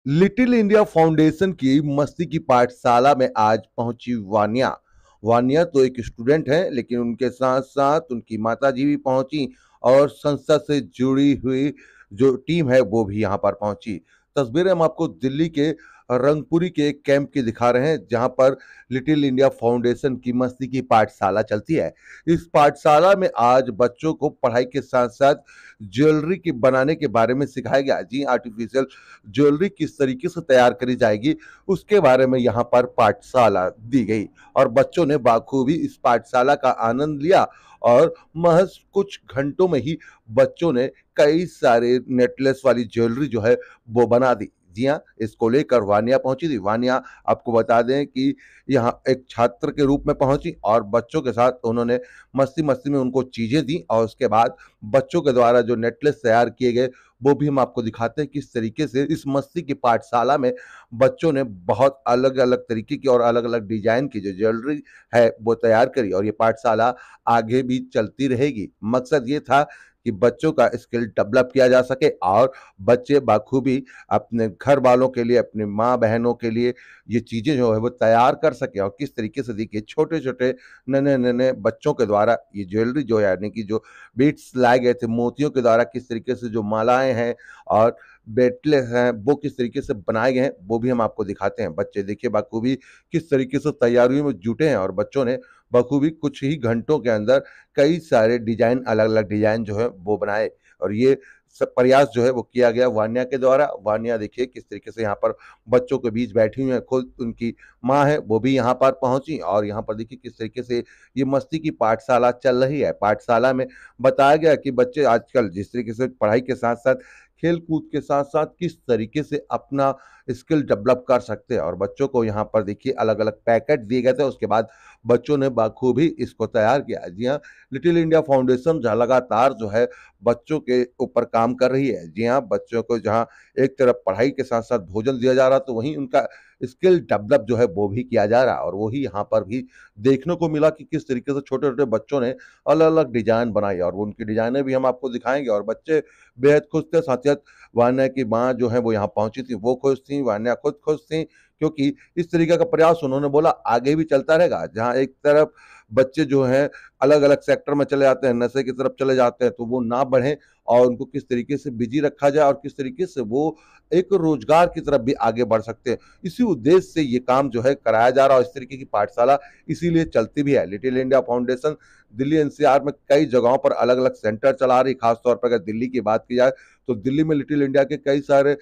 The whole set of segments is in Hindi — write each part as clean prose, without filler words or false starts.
लिटिल इंडिया फाउंडेशन की मस्ती की पाठशाला में आज पहुंची वानिया। वानिया तो एक स्टूडेंट है, लेकिन उनके साथ साथ उनकी माताजी भी पहुंची और संस्था से जुड़ी हुई जो टीम है वो भी यहां पर पहुंची। तस्वीरें हम आपको दिल्ली के रंगपुरी के एक कैंप की दिखा रहे हैं, जहां पर लिटिल इंडिया फाउंडेशन की मस्ती की पाठशाला चलती है। इस पाठशाला में आज बच्चों को पढ़ाई के साथ साथ ज्वेलरी के बनाने के बारे में सिखाया गया। जी, आर्टिफिशियल ज्वेलरी किस तरीके से तैयार करी जाएगी, उसके बारे में यहाँ पर पाठशाला दी गई और बच्चों ने बाखूबी इस पाठशाला का आनंद लिया और महज कुछ घंटों में ही बच्चों ने कई सारे नेकलेस वाली ज्वेलरी जो है वो बना दी। जी हाँ, इसको लेकर वानिया पहुंची थी। वानिया, आपको बता दें कि यहाँ एक छात्र के रूप में पहुंची और बच्चों के साथ उन्होंने मस्ती-मस्ती में उनको चीज़ें दी और उसके बाद बच्चों के द्वारा जो नेकलेस तैयार किए गए, वो भी हम आपको दिखाते हैं किस तरीके से इस मस्ती की पाठशाला में बच्चों ने बहुत अलग-अलग तरीके की और अलग-अलग डिज़ाइन की जो ज्वेलरी है, वो तैयार करी और ये पाठशाला आगे भी चलती रहेगी। मकसद ये था कि बच्चों का स्किल डेवलप किया जा सके और बच्चे बाखूबी अपने घर वालों के लिए, अपनी माँ-बहनों के लिए ये चीज़ें जो है वो तैयार कर सकें और किस तरीके से देखिए छोटे-छोटे, नन्हे-नन्हे बच्चों के द्वारा ये ज्वेलरी जो है, यानी कि जो बीट्स लाए गए थे मोतियों के द्वारा, किस तरीके से जो मालाएँ हैं और बेटले हैं, वो किस तरीके से बनाए गए हैं, वो भी हम आपको दिखाते हैं। बच्चे देखिए बखूबी किस तरीके से तैयारियों में जुटे हैं और बच्चों ने बखूबी कुछ ही घंटों के अंदर कई सारे डिज़ाइन, अलग-अलग डिज़ाइन जो है वो बनाए और ये सब प्रयास जो है वो किया गया वान्या के द्वारा। वान्या देखिए किस तरीके से यहाँ पर बच्चों के बीच बैठी हुई हैं, खुद उनकी माँ है वो भी यहाँ पर पहुँची और यहाँ पर देखिए किस तरीके से ये मस्ती की पाठशाला चल रही है। पाठशाला में बताया गया कि बच्चे आजकल जिस तरीके से पढ़ाई के साथ-साथ खेल-कूद के साथ-साथ किस तरीके से अपना स्किल डेवलप कर सकते हैं और बच्चों को यहाँ पर देखिए अलग-अलग पैकेट दिए गए थे, उसके बाद बच्चों ने बाखूबी इसको तैयार किया। जी हाँ, लिटिल इंडिया फाउंडेशन जहाँ लगातार जो है बच्चों के ऊपर काम कर रही है। जी हाँ, बच्चों को जहाँ एक तरफ पढ़ाई के साथ-साथ भोजन दिया जा रहा, तो वहीं उनका स्किल डेवलप जो है वो भी किया जा रहा और वही यहाँ पर भी देखने को मिला कि किस तरीके से छोटे-छोटे बच्चों ने अलग-अलग डिज़ाइन बनाई और वो उनकी डिज़ाइनें भी हम आपको दिखाएँगे और बच्चे बेहद खुश थे। साथ ही साथ वान्या की माँ जो है वो यहाँ पहुँची थी, वो खुश थीं, वान्या खुद खुश थीं क्योंकि इस तरीके का प्रयास उन्होंने बोला आगे भी चलता रहेगा। जहाँ एक तरफ बच्चे जो हैं अलग-अलग सेक्टर में चले जाते हैं, नशे की तरफ चले जाते हैं, तो वो ना बढ़ें और उनको किस तरीके से बिज़ी रखा जाए और किस तरीके से वो एक रोज़गार की तरफ भी आगे बढ़ सकते हैं। इसी उद्देश्य से ये काम जो है कराया जा रहा है और इस तरीके की पाठशाला इसीलिए चलती भी है। Little India foundation Delhi NCR में कई जगहों पर अलग-अलग सेंटर चला रही है, खास तौर पर अगर दिल्ली की बात की जाए, तो दिल्ली में लिटिल इंडिया के कई सारे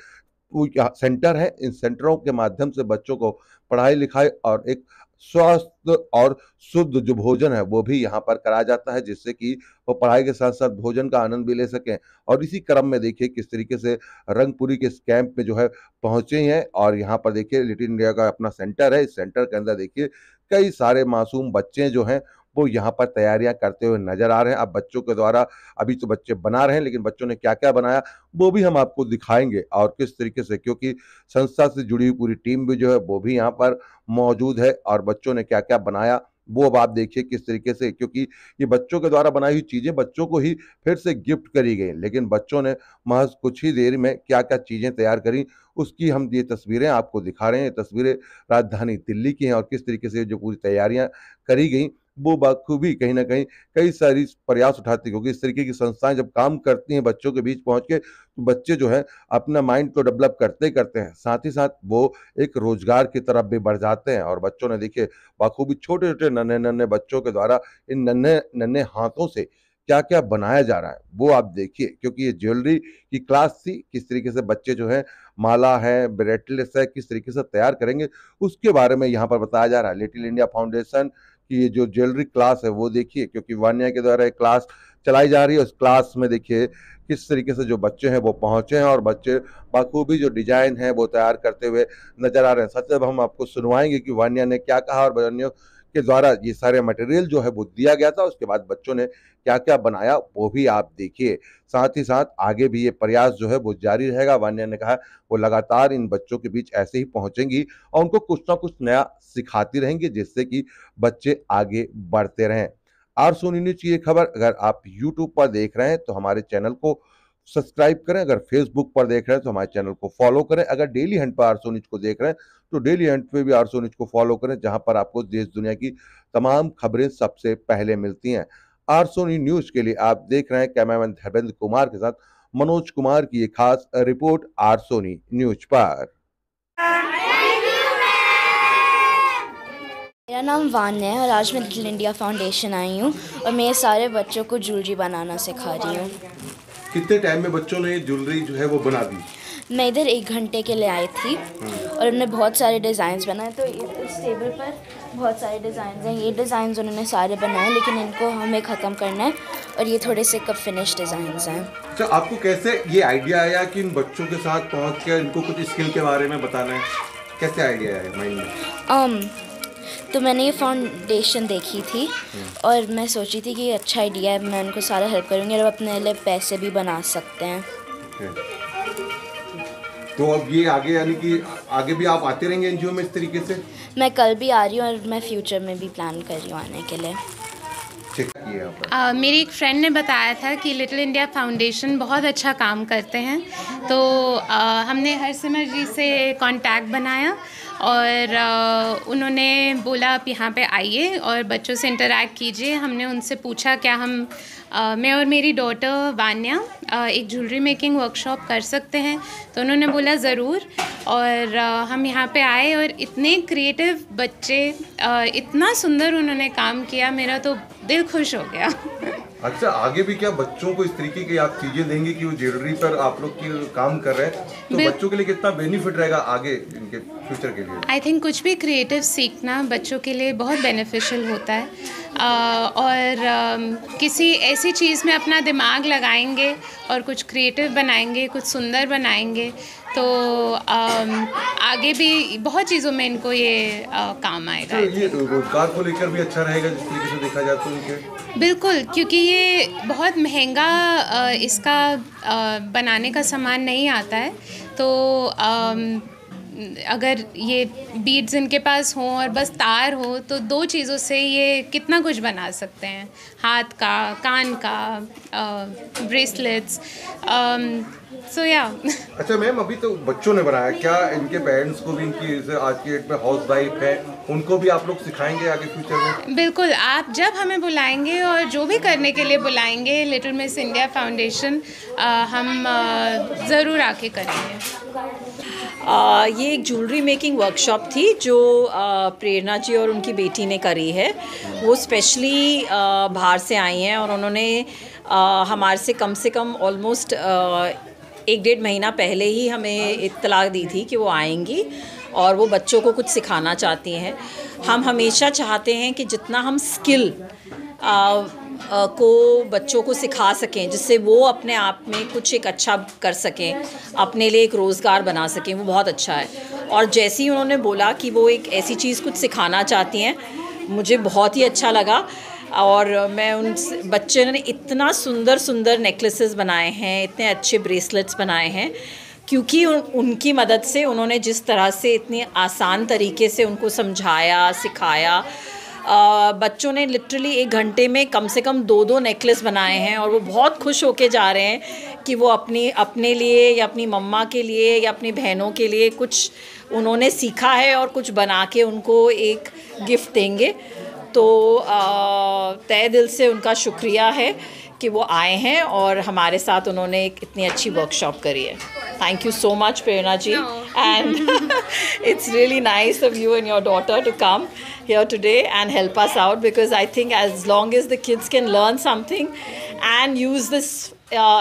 वो यहाँ सेंटर हैं। इन सेंटरों के माध्यम से बच्चों को पढ़ाई-लिखाई और एक स्वस्थ और शुद्ध जो भोजन है, वो भी यहाँ पर कराया जाता है, जिससे कि वो पढ़ाई के साथ-साथ भोजन का आनंद भी ले सकें। और इसी क्रम में देखिए किस तरीके से रंगपुरी के इस कैंप में जो है पहुँचे हैं और यहाँ पर देखिए लिटिल इंडिया का अपना सेंटर है। इस सेंटर के अंदर देखिए कई सारे मासूम बच्चे जो हैं, वो यहाँ पर तैयारियाँ करते हुए नज़र आ रहे हैं। अब बच्चों के द्वारा अभी तो बच्चे बना रहे हैं, लेकिन बच्चों ने क्या-क्या बनाया, वो भी हम आपको दिखाएँगे और किस तरीके से, क्योंकि संस्था से जुड़ी हुई पूरी टीम भी जो है वो भी यहाँ पर मौजूद है और बच्चों ने क्या-क्या बनाया, वो अब आप देखिए किस तरीके से, क्योंकि ये बच्चों के द्वारा बनाई हुई चीज़ें बच्चों को ही फिर से गिफ्ट करी गई। लेकिन बच्चों ने महज़ कुछ ही देर में क्या-क्या चीज़ें तैयार करी, उसकी हम ये तस्वीरें आपको दिखा रहे हैं। ये तस्वीरें राजधानी दिल्ली की हैं और किस तरीके से जो पूरी तैयारियाँ करी गई, वो बखूबी कहीं न कहीं कई सारी प्रयास उठाती है, क्योंकि इस तरीके की संस्थाएँ जब काम करती हैं बच्चों के बीच पहुँच के, तो बच्चे जो हैं अपना माइंड तो डेवलप करते ही करते हैं, साथ ही साथ वो एक रोज़गार की तरफ भी बढ़ जाते हैं और बच्चों ने देखिए बखूबी छोटे-छोटे नन्हे-नन्हे बच्चों के द्वारा इन नन्हे-नन्हे हाथों से क्या-क्या बनाया जा रहा है, वो आप देखिए, क्योंकि ये ज्वेलरी की क्लास थी, किस तरीके से बच्चे जो हैं माला है, ब्रेसलेट्स है, किस तरीके से तैयार करेंगे, उसके बारे में यहाँ पर बताया जा रहा है। लिटिल इंडिया फाउंडेशन की ये जो ज्वेलरी क्लास है वो देखिए, क्योंकि वान्या के द्वारा एक क्लास चलाई जा रही है, उस क्लास में देखिए किस तरीके से जो बच्चे हैं वो पहुँचे हैं और बच्चे बखूबी जो डिज़ाइन है वो तैयार करते हुए नज़र आ रहे हैं। सच अब हम आपको सुनवाएँगे कि वान्या ने क्या कहा और वान्या के द्वारा ये सारे मटेरियल जो है वो दिया गया था, उसके बाद बच्चों ने क्या-क्या बनाया वो भी आप देखिए। साथ ही साथ आगे भी ये प्रयास जो है वो जारी रहेगा। वान्या ने कहा वो लगातार इन बच्चों के बीच ऐसे ही पहुँचेंगी और उनको कुछ ना कुछ नया सिखाती रहेंगी, जिससे कि बच्चे आगे बढ़ते रहें। आर सोनी न्यूज़ की ये खबर अगर आप यूट्यूब पर देख रहे हैं तो हमारे चैनल को सब्सक्राइब करें। अगर फेसबुक पर देख रहे हैं तो हमारे चैनल को फॉलो करें। अगर डेली हंट पर आरसो न्यूज को देख रहे हैं तो डेली हंट पे भी आरसो न्यूज को फॉलो करें, जहां पर आपको देश दुनिया की तमाम खबरें सबसे पहले मिलती हैं। आरसो न्यूज के लिए आप देख रहे हैं कैमरामैन धर्मेंद्र कुमार के साथ मनोज कुमार की ये खास रिपोर्ट आरसो न्यूज पर। मेरा नाम वान्या है और आज मैं लिटिल इंडिया फाउंडेशन आई हूँ और मैं सारे बच्चों को ज्वेलरी बनाना सिखा रही हूँ। कितने टाइम में बच्चों ने ज्वेलरी जो है वो बना दी? मैं इधर 1 घंटे के लिए आई थी और उन्होंने बहुत सारे डिज़ाइंस बनाए। तो इस टेबल पर बहुत सारे डिज़ाइंस हैं। ये डिज़ाइंस उन्होंने सारे बनाए, लेकिन इनको हमें ख़त्म करना है और ये थोड़े से कब फिनिश डिज़ाइंस हैं। अच्छा, आपको कैसे ये आइडिया आया कि इन बच्चों के साथ पहुँच कर इनको कुछ स्किल के बारे में बताना है? कैसे आइडिया आया माइंड में? तो मैंने ये फाउंडेशन देखी थी और मैं सोची थी कि ये अच्छा आइडिया है, मैं उनको सारा हेल्प करूँगी और अपने लिए पैसे भी बना सकते हैं। तो अब ये आगे यानी कि आगे भी आप आते रहेंगे एनजीओ में इस तरीके से? मैं कल भी आ रही हूँ और मैं फ्यूचर में भी प्लान कर रही हूँ आने के लिए। मेरी एक फ्रेंड ने बताया था कि लिटिल इंडिया फाउंडेशन बहुत अच्छा काम करते हैं, तो हमने हरसिमर जी से कांटेक्ट बनाया और उन्होंने बोला आप यहाँ पे आइए और बच्चों से इंटरेक्ट कीजिए। हमने उनसे पूछा क्या हम मैं और मेरी डॉटर वान्या एक ज्वेलरी मेकिंग वर्कशॉप कर सकते हैं, तो उन्होंने बोला ज़रूर। और हम यहाँ पे आए और इतने क्रिएटिव बच्चे, इतना सुंदर उन्होंने काम किया, मेरा तो दिल खुश हो गया। अच्छा, आगे भी क्या बच्चों को इस तरीके की आप चीजें देंगे कि वो ज्वेलरी पर आप लोग की काम कर रहे हैं, तो बच्चों के लिए कितना बेनिफिट रहेगा आगे इनके फ्यूचर के लिए? आई थिंक कुछ भी क्रिएटिव सीखना बच्चों के लिए बहुत बेनिफिशियल होता है। और किसी ऐसी चीज़ में अपना दिमाग लगाएंगे और कुछ क्रिएटिव बनाएंगे, कुछ सुंदर बनाएंगे, तो आगे भी बहुत चीज़ों में इनको ये काम आएगा। तो ये रोजगार को लेकर भी अच्छा रहेगा जिस तरीके से देखा जाए तो उनके? बिल्कुल, क्योंकि ये बहुत महंगा इसका बनाने का सामान नहीं आता है, तो अगर ये बीड्स इनके पास हों और बस तार हो तो 2 चीज़ों से ये कितना कुछ बना सकते हैं, हाथ का, कान का, ब्रेसलेट्स, सो या। अच्छा मैम, अभी तो बच्चों ने बनाया, क्या इनके पेरेंट्स को भी, इनकी आज की डेट में हाउस वाइफ है, उनको भी आप लोग सिखाएंगे आगे फ्यूचर में? बिल्कुल, आप जब हमें बुलाएंगे और जो भी करने के लिए बुलाएंगे लिटिल मिस इंडिया फाउंडेशन, हम ज़रूर आके करेंगे। ये एक ज्वेलरी मेकिंग वर्कशॉप थी जो प्रेरणा जी और उनकी बेटी ने करी है। वो स्पेशली बाहर से आई हैं और उन्होंने हमारे से कम ऑलमोस्ट 1-1.5 महीना पहले ही हमें इत्तला दी थी कि वो आएंगी और वो बच्चों को कुछ सिखाना चाहती हैं। हम हमेशा चाहते हैं कि जितना हम स्किल को बच्चों को सिखा सकें, जिससे वो अपने आप में कुछ एक अच्छा कर सकें, अपने लिए एक रोज़गार बना सकें, वो बहुत अच्छा है। और जैसे ही उन्होंने बोला कि वो एक ऐसी चीज़ कुछ सिखाना चाहती हैं, मुझे बहुत ही अच्छा लगा। और मैं उन बच्चे ने इतना सुंदर नेकलेसेस बनाए हैं, इतने अच्छे ब्रेसलेट्स बनाए हैं, क्योंकि उनकी मदद से उन्होंने जिस तरह से इतनी आसान तरीके से उनको समझाया, सिखाया। बच्चों ने लिटरली 1 घंटे में कम से कम 2-2 नेकलेस बनाए हैं और वो बहुत खुश होके जा रहे हैं कि वो अपने लिए या अपनी मम्मा के लिए या अपनी बहनों के लिए कुछ उन्होंने सीखा है और कुछ बना के उनको एक गिफ्ट देंगे। तो तहे दिल से उनका शुक्रिया है कि वो आए हैं और हमारे साथ उन्होंने एक इतनी अच्छी वर्कशॉप करी है। Thank you so much, Prerna ji. And it's really nice of you and your daughter to come here today and help us out, because I think as long as the kids can learn something and use this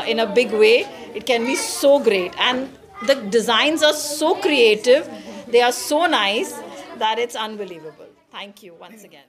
in a big way, it can be so great. And the designs are so creative, they are so nice that it's unbelievable. Thank you once again.